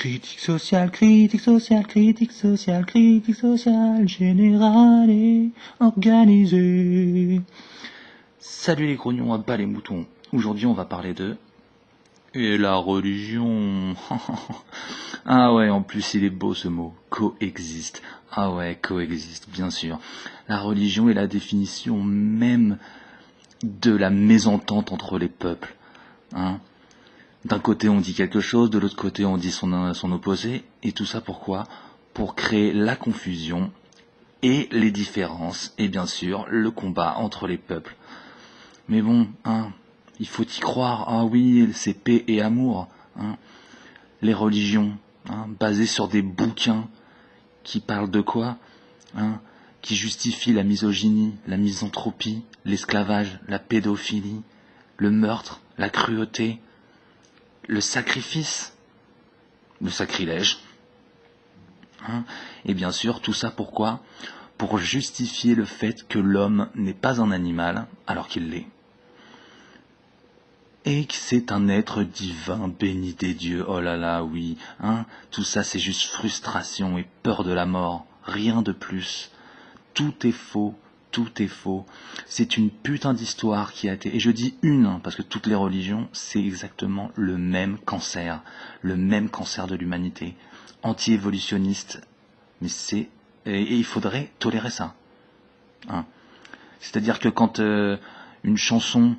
Critique sociale, critique sociale, critique sociale, critique sociale, générale et organisée. Salut les grognons à bas les moutons. Aujourd'hui on va parler de... Et la religion. Ah ouais, en plus il est beau ce mot. Coexiste. Ah ouais, coexiste, bien sûr. La religion est la définition même de la mésentente entre les peuples. Hein. D'un côté on dit quelque chose, de l'autre côté on dit son opposé, et tout ça pourquoi ? Pour créer la confusion et les différences, et bien sûr le combat entre les peuples. Mais bon, hein, il faut y croire, ah oui, c'est paix et amour. Hein. Les religions, hein, basées sur des bouquins qui parlent de quoi ? Hein, qui justifient la misogynie, la misanthropie, l'esclavage, la pédophilie, le meurtre, la cruauté, le sacrifice, le sacrilège. Hein, et bien sûr, tout ça pourquoi ? Pour justifier le fait que l'homme n'est pas un animal, alors qu'il l'est. Et que c'est un être divin, béni des dieux, oh là là, oui. Hein, tout ça c'est juste frustration et peur de la mort, rien de plus. Tout est faux. Tout est faux. C'est une putain d'histoire qui a été... Et je dis une, hein, parce que toutes les religions, c'est exactement le même cancer de l'humanité. Anti-évolutionniste. Mais c'est... Et il faudrait tolérer ça. Hein. C'est-à-dire que quand une chanson,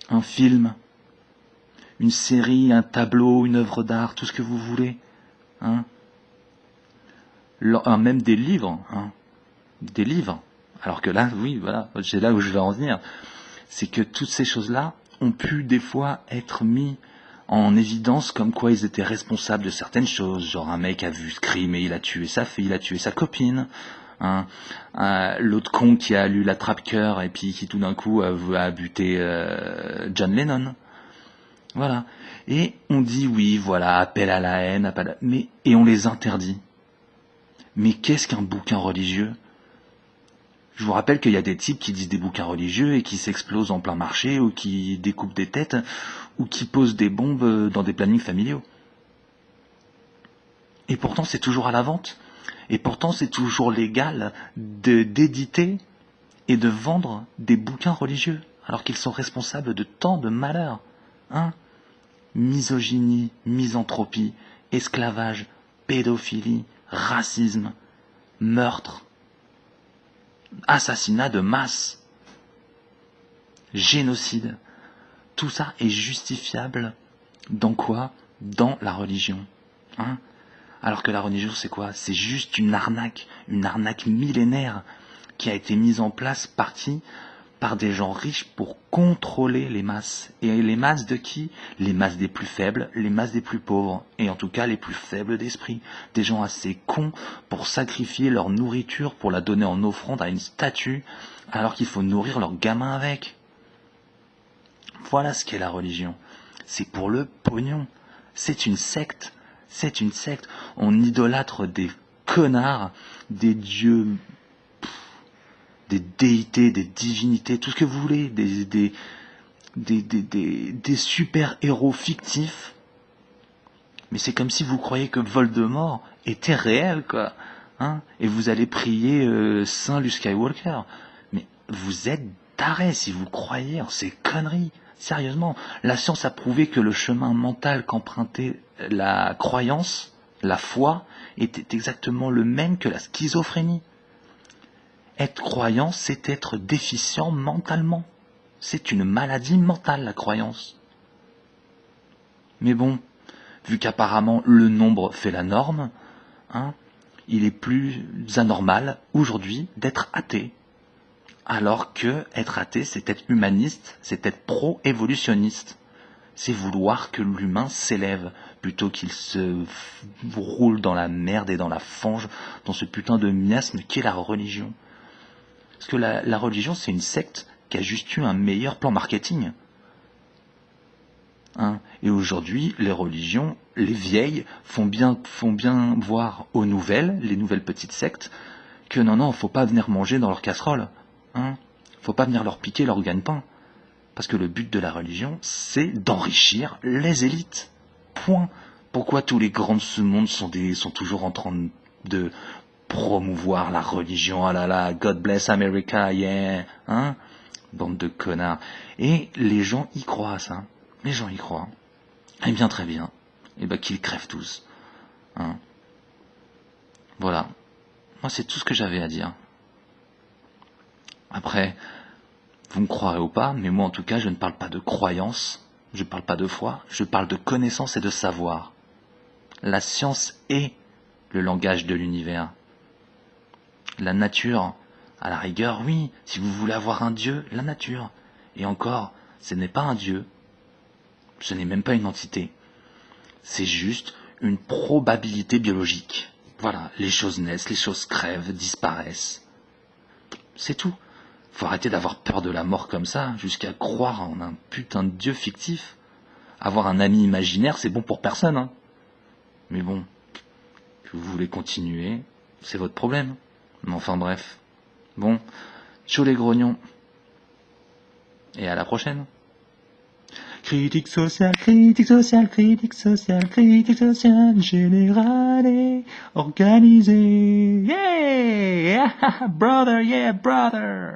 un film, une série, un tableau, une œuvre d'art, tout ce que vous voulez, hein, même des livres, hein, des livres. Alors que là, oui, voilà, c'est là où je vais en venir. C'est que toutes ces choses-là ont pu des fois être mis en évidence comme quoi ils étaient responsables de certaines choses. Genre un mec a vu ce crime et il a tué sa fille, il a tué sa copine. Hein. L'autre con qui a lu l'attrape-cœur et puis qui tout d'un coup a buté John Lennon. Voilà. Et on dit oui, voilà, appel à la haine, et on les interdit. Mais qu'est-ce qu'un bouquin religieux ? Je vous rappelle qu'il y a des types qui disent des bouquins religieux et qui s'explosent en plein marché, ou qui découpent des têtes, ou qui posent des bombes dans des plannings familiaux. Et pourtant c'est toujours à la vente. Et pourtant c'est toujours légal d'éditer et de vendre des bouquins religieux, alors qu'ils sont responsables de tant de malheurs. Hein ? Misogynie, misanthropie, esclavage, pédophilie, racisme, meurtre, assassinat de masse, génocide. Tout ça est justifiable dans quoi ? Dans la religion. Hein ? Alors que la religion, c'est quoi ? C'est juste une arnaque millénaire qui a été mise en place, partie par des gens riches pour contrôler les masses. Et les masses de qui ? Les masses des plus faibles, les masses des plus pauvres, et en tout cas les plus faibles d'esprit. Des gens assez cons pour sacrifier leur nourriture, pour la donner en offrande à une statue, alors qu'il faut nourrir leurs gamins avec. Voilà ce qu'est la religion. C'est pour le pognon. C'est une secte. C'est une secte. On idolâtre des connards, des dieux, des déités, des divinités, tout ce que vous voulez, des super-héros fictifs. Mais c'est comme si vous croyiez que Voldemort était réel, quoi. Hein ? Et vous allez prier Saint Luke Skywalker. Mais vous êtes tarés si vous croyez en ces conneries. Sérieusement, la science a prouvé que le chemin mental qu'empruntait la croyance, la foi, était exactement le même que la schizophrénie. Être croyant, c'est être déficient mentalement. C'est une maladie mentale, la croyance. Mais bon, vu qu'apparemment le nombre fait la norme, hein, il est plus anormal aujourd'hui d'être athée. Alors que être athée, c'est être humaniste, c'est être pro-évolutionniste. C'est vouloir que l'humain s'élève, plutôt qu'il se roule dans la merde et dans la fange, dans ce putain de miasme qu'est la religion. Parce que la religion, c'est une secte qui a juste eu un meilleur plan marketing. Hein ? Et aujourd'hui, les religions, les vieilles, font bien voir aux nouvelles, les nouvelles petites sectes, que non, faut pas venir manger dans leur casserole. Hein ? Faut pas venir leur piquer leur gagne-pain. Parce que le but de la religion, c'est d'enrichir les élites. point. Pourquoi tous les grands de ce monde sont toujours en train de promouvoir la religion? Ah là là, God bless America, yeah, hein? Bande de connards. Et les gens y croient à ça. Les gens y croient. Eh bien, très bien. Eh ben, qu'ils crèvent tous. Hein? Voilà. Moi, c'est tout ce que j'avais à dire. Après, vous me croirez ou pas, mais moi, en tout cas, je ne parle pas de croyance, je ne parle pas de foi, je parle de connaissance et de savoir. La science est le langage de l'univers. La nature, à la rigueur, oui, si vous voulez avoir un dieu, la nature. Et encore, ce n'est pas un dieu, ce n'est même pas une entité. C'est juste une probabilité biologique. Voilà, les choses naissent, les choses crèvent, disparaissent. C'est tout. Faut arrêter d'avoir peur de la mort comme ça, jusqu'à croire en un putain de dieu fictif. Avoir un ami imaginaire, c'est bon pour personne, hein. Mais bon, que vous voulez continuer, c'est votre problème. Mais enfin bref. Bon, ciao les grognons. Et à la prochaine. Critique sociale, critique sociale, critique sociale, critique sociale, générale et organisée. Yeah! Brother, yeah, brother!